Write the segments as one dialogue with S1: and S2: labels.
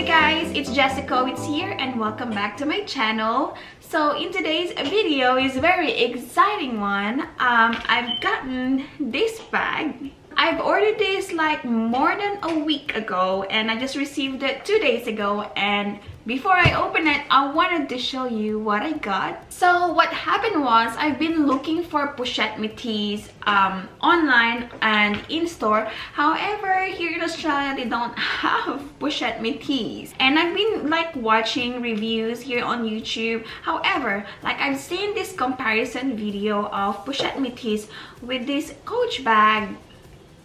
S1: Hey guys, it's Jessa Kowitz here and welcome back to my channel. So in today's video is a very exciting one. I've gotten this bag. I've ordered this like more than a week ago and I just received it 2 days ago, and before I open it, I wanted to show you what I got. So what happened was I've been looking for pochette me tees online and in store. However, here in Australia they don't have pochette me tees, and I've been like watching reviews here on YouTube. However, like I've seen this comparison video of pochette me tees with this Coach bag.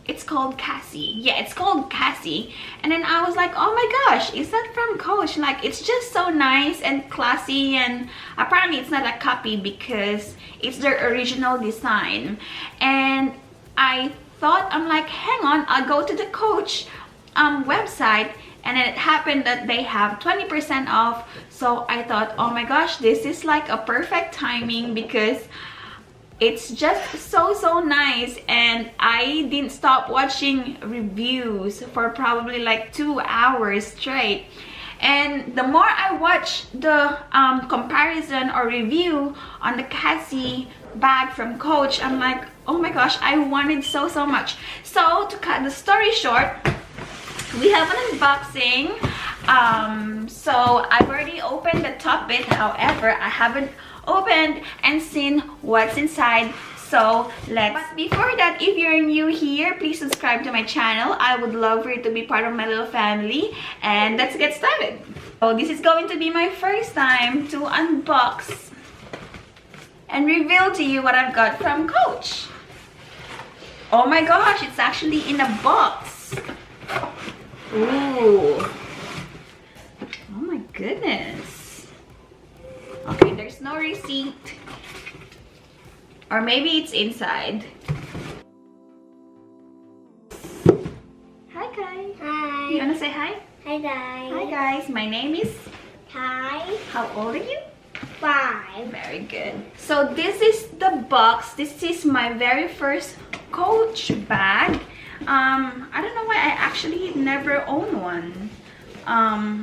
S1: It's called Cassie. Yeah, it's called Cassie. And then I was like, oh my gosh, is that from Coach? Like, it's just so nice and classy, and apparently it's not a copy because it's their original design. And I thought, I'm like, hang on, I'll go to the Coach website, and then it happened that they have 20% off. So I thought, oh my gosh, this is like a perfect timing because it's just so nice. And I didn't stop watching reviews for probably like 2 hours straight, and the more I watch the comparison or review on the Cassie bag from Coach, I'm like, oh my gosh, I want it so much. So to cut the story short, we have an unboxing. So I've already opened the top bit, however I haven't opened and seen what's inside. So but before that, if you're new here, please subscribe to my channel. I would love for you to be part of my little family, and let's get started. So this is going to be my first time to unbox and reveal to you what I've got from Coach. Oh my gosh, it's actually in a box. Ooh, oh my goodness. Okay, there's no receipt, or maybe it's inside. Hi guys.
S2: Hi.
S1: You wanna say hi?
S2: Hi guys.
S1: Hi guys, my name is...
S2: Hi.
S1: How old are you?
S2: 5.
S1: Very good. So this is the box. This is my very first Coach bag. I don't know why I actually never owned one. I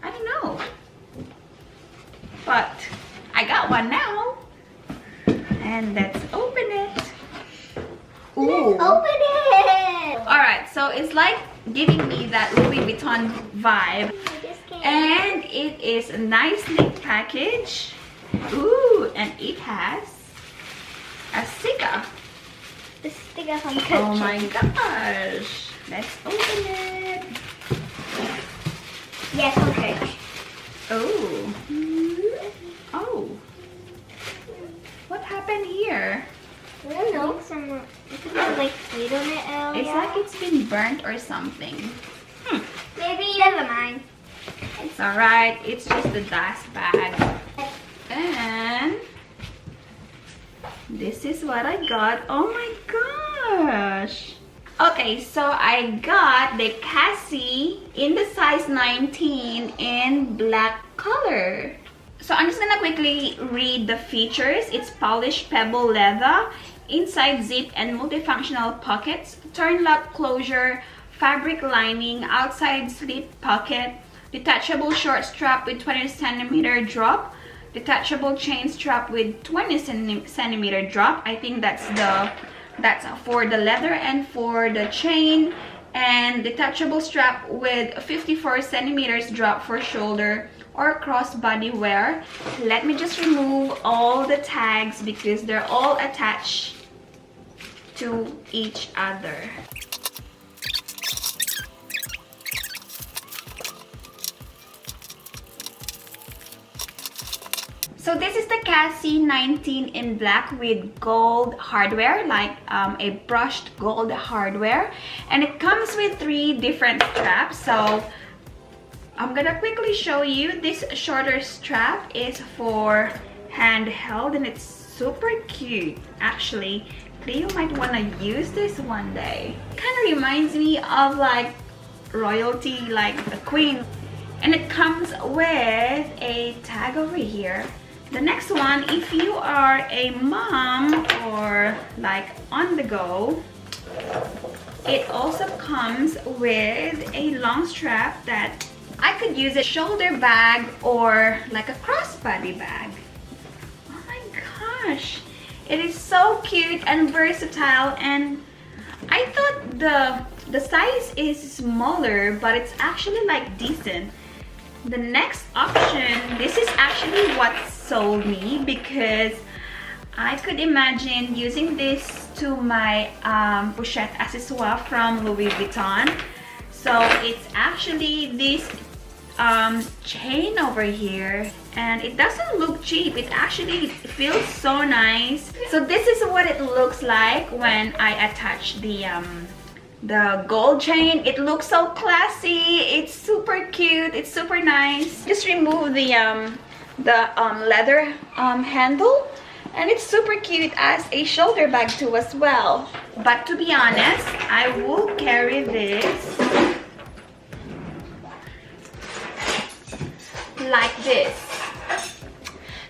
S1: don't know, but I got one now, and let's open it. Ooh.
S2: Let's open it.
S1: All right, so it's like giving me that Louis Vuitton vibe, and it is a nicely packaged. Ooh, and it has a sticker.
S2: The sticker from Coach.
S1: Oh my gosh, let's open it.
S2: Yes, from Coach.
S1: Oh. Oh. What happened here?
S2: I don't know. It could have like sweet on it earlier.
S1: It's like it's been burnt or something.
S2: Maybe. Never mind.
S1: It's alright. It's just the dust bag. And this is what I got. Oh my gosh. Okay, so I got the Cassie in the size 19 in black color. So I'm just gonna quickly read the features. It's polished pebble leather, inside zip and multifunctional pockets, turn lock closure, fabric lining, outside slip pocket, detachable short strap with 20cm drop, detachable chain strap with 20cm drop. I think that's for the leather and for the chain, and detachable strap with 54cm drop for shoulder or crossbody wear. Let me just remove all the tags because they're all attached to each other. So this is the Cassie 19 in black with gold hardware, like a brushed gold hardware, and it comes with 3 different straps. So I'm gonna quickly show you. This shorter strap is for handheld, and it's super cute actually. You might want to use this one day. Kind of reminds me of like royalty, like the queen. And it comes with a tag over here. The next one, if you are a mom or like on the go, It also comes with a long strap that I could use a shoulder bag or like a crossbody bag. Oh my gosh, it is so cute and versatile, and I thought the size is smaller, but it's actually like decent. The next option, this is actually what sold me, because I could imagine using this to my pochette accessoire from Louis Vuitton. So it's actually this chain over here, and it doesn't look cheap. It actually feels so nice. So this is what it looks like when I attach the gold chain. It looks so classy. It's super cute. It's super nice. Just remove the leather handle, and it's super cute as a shoulder bag too as well. But to be honest, I will carry this like this.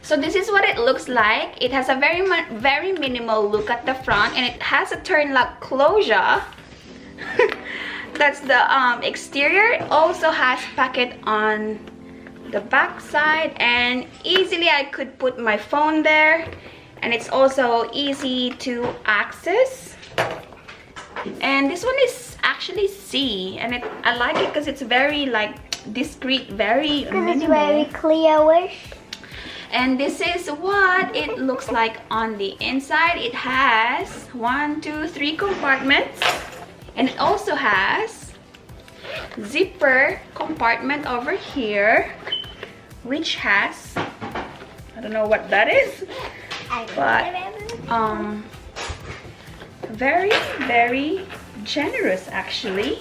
S1: So this is what it looks like. It has a very minimal look at the front, and it has a turn lock closure. That's the exterior. It also has pocket on the back side, and easily I could put my phone there, and it's also easy to access. And this one is actually C, and I like it because it's very like discreet, very minimal.
S2: It's very clearish.
S1: And this is what it looks like on the inside. It has 1, 2, 3 compartments, and it also has zipper compartment over here, which has, I don't know what that is, but very generous actually.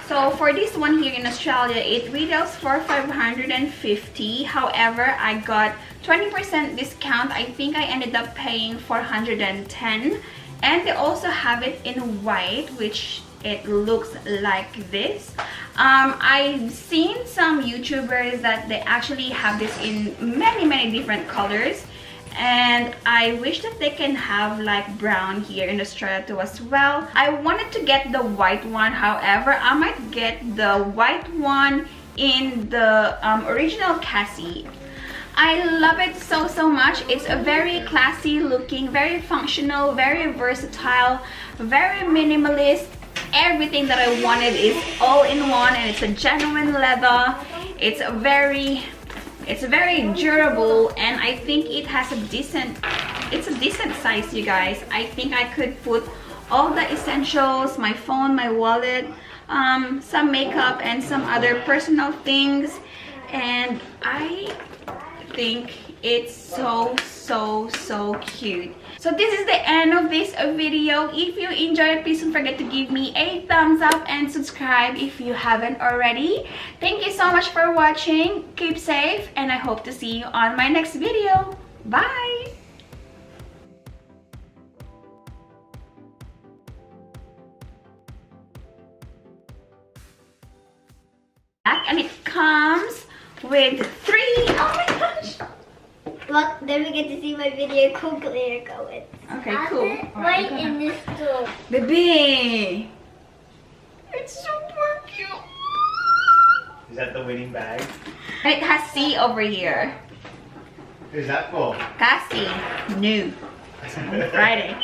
S1: So for this one here in Australia, it retails for $550. However, I got 20% discount. I think I ended up paying $410. And they also have it in white, which it looks like this. I've seen some YouTubers that they actually have this in many different colors, and I wish that they can have like brown here in Australia too as well. I wanted to get the white one, however I might get the white one in the original Cassie. I love it so much. It's a very classy looking, very functional, very versatile, very minimalist. Everything that I wanted is all in one, and it's a genuine leather. It's very durable, and I think it has a decent size, you guys. I think I could put all the essentials, my phone, my wallet, some makeup, and some other personal things, and I think it's so cute. So this is the end of this video. If you enjoyed, please don't forget to give me a thumbs up and subscribe if you haven't already. Thank you so much for watching. Keep safe, and I hope to see you on my next video. Bye! And it comes with 3, oh my gosh!
S2: Well, then we get to see my video called Graceful MM.
S1: Okay, cool.
S2: Right in this store.
S1: Baby! It's super cute!
S3: Is that the winning bag?
S1: And it has C over here.
S3: Who's that for?
S1: Cassie, new. Friday.